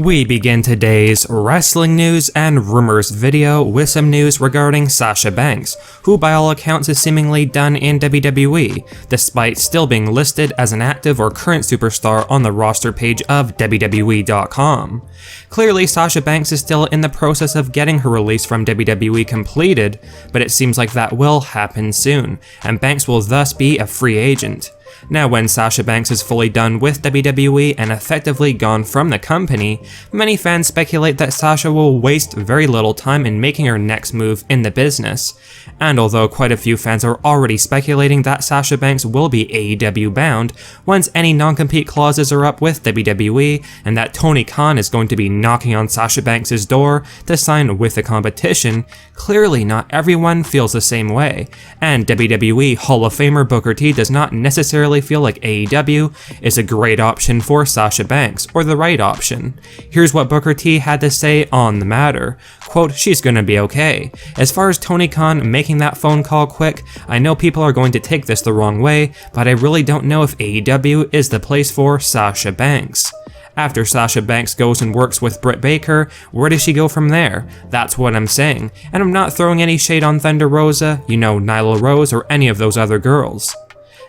We begin today's wrestling news and rumors video with some news regarding Sasha Banks, who by all accounts is seemingly done in WWE, despite still being listed as an active or current superstar on the roster page of WWE.com. Clearly, Sasha Banks is still in the process of getting her release from WWE completed, but it seems like that will happen soon, and Banks will thus be a free agent. Now, when Sasha Banks is fully done with WWE and effectively gone from the company, many fans speculate that Sasha will waste very little time in making her next move in the business. And although quite a few fans are already speculating that Sasha Banks will be AEW bound once any non-compete clauses are up with WWE, and that Tony Khan is going to be knocking on Sasha Banks' door to sign with the competition, clearly not everyone feels the same way, and WWE Hall of Famer Booker T does not necessarily feel like AEW is a great option for Sasha Banks, or the right option. Here's what Booker T had to say on the matter. Quote, "She's gonna be okay. As far as Tony Khan making that phone call quick, I know people are going to take this the wrong way, but I really don't know if AEW is the place for Sasha Banks." After Sasha Banks goes and works with Britt Baker, where does she go from there? That's what I'm saying, and I'm not throwing any shade on Thunder Rosa, Nyla Rose, or any of those other girls.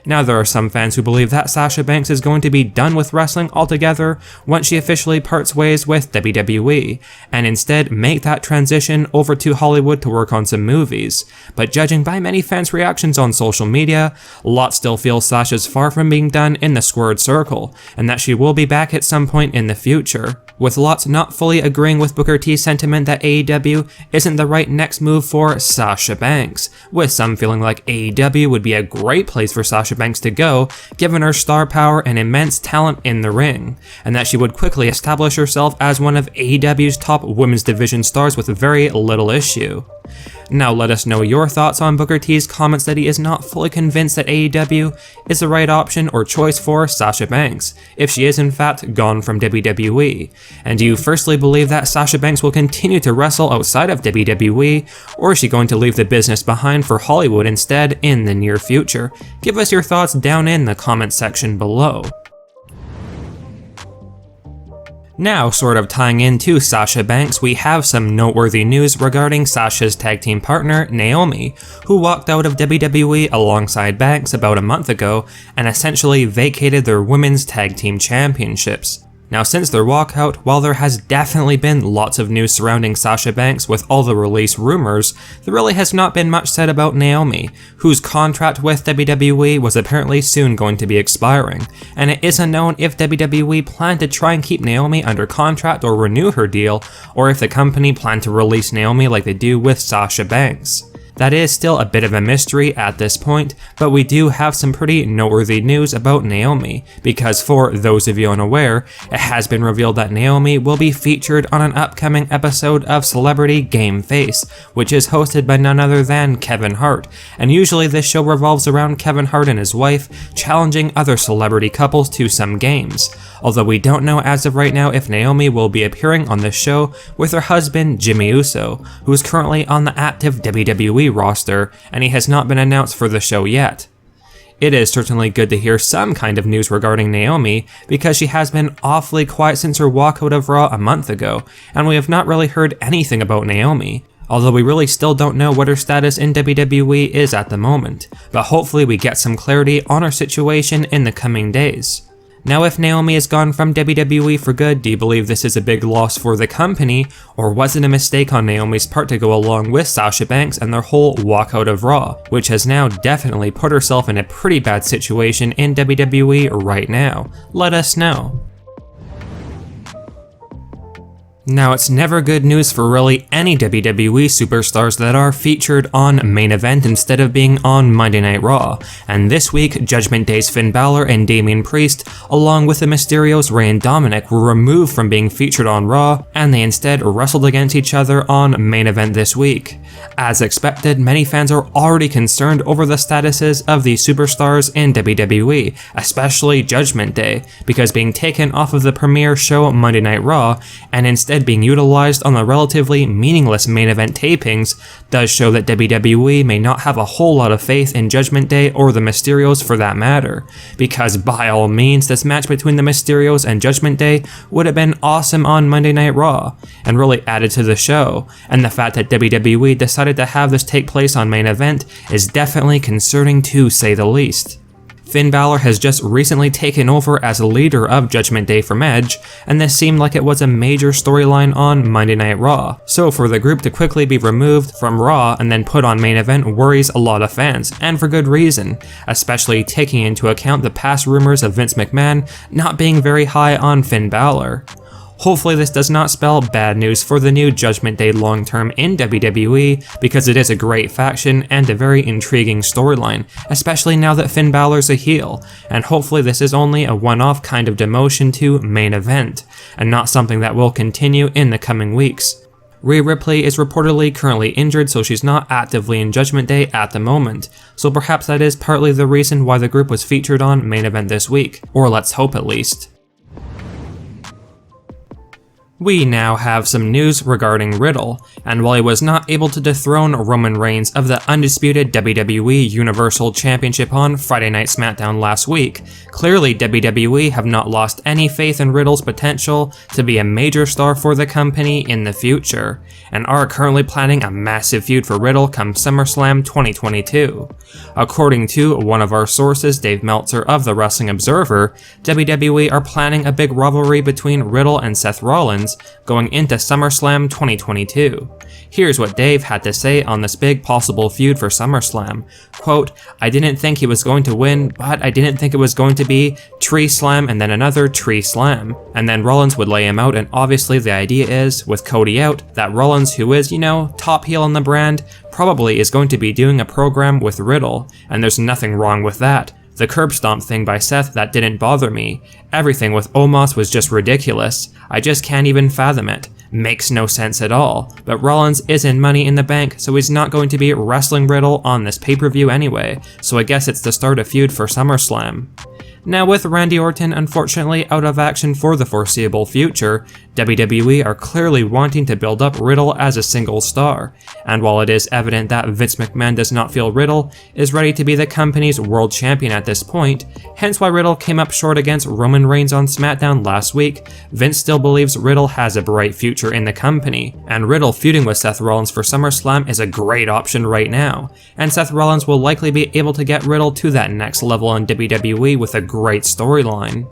Now, there are some fans who believe that Sasha Banks is going to be done with wrestling altogether once she officially parts ways with WWE, and instead make that transition over to Hollywood to work on some movies. But judging by many fans' reactions on social media, lots still feel Sasha's far from being done in the squared circle, and that she will be back at some point in the future, with lots not fully agreeing with Booker T's sentiment that AEW isn't the right next move for Sasha Banks, with some feeling like AEW would be a great place for Sasha Banks to go, given her star power and immense talent in the ring, and that she would quickly establish herself as one of AEW's top women's division stars with very little issue. Now let us know your thoughts on Booker T's comments that he is not fully convinced that AEW is the right option or choice for Sasha Banks, if she is in fact gone from WWE. And do you firstly believe that Sasha Banks will continue to wrestle outside of WWE, or is she going to leave the business behind for Hollywood instead in the near future? Give us your thoughts down in the comment section below. Now, sort of tying into Sasha Banks, we have some noteworthy news regarding Sasha's tag team partner, Naomi, who walked out of WWE alongside Banks about a month ago and essentially vacated their women's tag team championships. Now, since their walkout, while there has definitely been lots of news surrounding Sasha Banks with all the release rumors, there really has not been much said about Naomi, whose contract with WWE was apparently soon going to be expiring, and it is unknown if WWE planned to try and keep Naomi under contract or renew her deal, or if the company planned to release Naomi like they do with Sasha Banks. That is still a bit of a mystery at this point, but we do have some pretty noteworthy news about Naomi, because for those of you unaware, it has been revealed that Naomi will be featured on an upcoming episode of Celebrity Game Face, which is hosted by none other than Kevin Hart, and usually this show revolves around Kevin Hart and his wife challenging other celebrity couples to some games, although we don't know as of right now if Naomi will be appearing on this show with her husband Jimmy Uso, who is currently on the active WWE roster, and he has not been announced for the show yet. It is certainly good to hear some kind of news regarding Naomi, because she has been awfully quiet since her walkout of Raw a month ago, and we have not really heard anything about Naomi, although we really still don't know what her status in WWE is at the moment, but hopefully we get some clarity on her situation in the coming days. Now, if Naomi is gone from WWE for good, do you believe this is a big loss for the company, or was it a mistake on Naomi's part to go along with Sasha Banks and their whole walkout of Raw, which has now definitely put herself in a pretty bad situation in WWE right now? Let us know. Now, it's never good news for really any WWE superstars that are featured on Main Event instead of being on Monday Night Raw, and this week, Judgment Day's Finn Balor and Damien Priest, along with the Mysterios Rey and Dominik, were removed from being featured on Raw, and they instead wrestled against each other on Main Event this week. As expected, many fans are already concerned over the statuses of these superstars in WWE, especially Judgment Day, because being taken off of the premiere show Monday Night Raw, and instead instead being utilized on the relatively meaningless main event tapings does show that WWE may not have a whole lot of faith in Judgment Day or the Mysterios for that matter, because by all means this match between the Mysterios and Judgment Day would have been awesome on Monday Night Raw, and really added to the show, and the fact that WWE decided to have this take place on main event is definitely concerning to say the least. Finn Balor has just recently taken over as leader of Judgment Day from Edge, and this seemed like it was a major storyline on Monday Night Raw. So for the group to quickly be removed from Raw and then put on main event worries a lot of fans, and for good reason, especially taking into account the past rumors of Vince McMahon not being very high on Finn Balor. Hopefully this does not spell bad news for the new Judgment Day long term in WWE, because it is a great faction and a very intriguing storyline, especially now that Finn Balor's a heel, and hopefully this is only a one-off kind of demotion to main event, and not something that will continue in the coming weeks. Rhea Ripley is reportedly currently injured, so she's not actively in Judgment Day at the moment, so perhaps that is partly the reason why the group was featured on main event this week, or let's hope at least. We now have some news regarding Riddle, and while he was not able to dethrone Roman Reigns of the undisputed WWE Universal Championship on Friday Night SmackDown last week, clearly WWE have not lost any faith in Riddle's potential to be a major star for the company in the future, and are currently planning a massive feud for Riddle come SummerSlam 2022. According to one of our sources, Dave Meltzer of The Wrestling Observer, WWE are planning a big rivalry between Riddle and Seth Rollins going into SummerSlam 2022. Here's what Dave had to say on this big possible feud for SummerSlam. Quote, "I didn't think he was going to win, but I didn't think it was going to be tree slam and then another tree slam. And then Rollins would lay him out, and obviously the idea is, with Cody out, that Rollins, who is, top heel in the brand, probably is going to be doing a program with Riddle, and there's nothing wrong with that. The curb stomp thing by Seth, that didn't bother me. Everything with Omos was just ridiculous. I just can't even fathom it. Makes no sense at all. But Rollins is in Money in the Bank, so he's not going to be wrestling Riddle on this pay-per-view anyway, so I guess it's the start of feud for SummerSlam." Now, with Randy Orton unfortunately out of action for the foreseeable future, WWE are clearly wanting to build up Riddle as a single star, and while it is evident that Vince McMahon does not feel Riddle is ready to be the company's world champion at this point, hence why Riddle came up short against Roman Reigns on SmackDown last week, Vince still believes Riddle has a bright future in the company, and Riddle feuding with Seth Rollins for SummerSlam is a great option right now, and Seth Rollins will likely be able to get Riddle to that next level in WWE with a great storyline.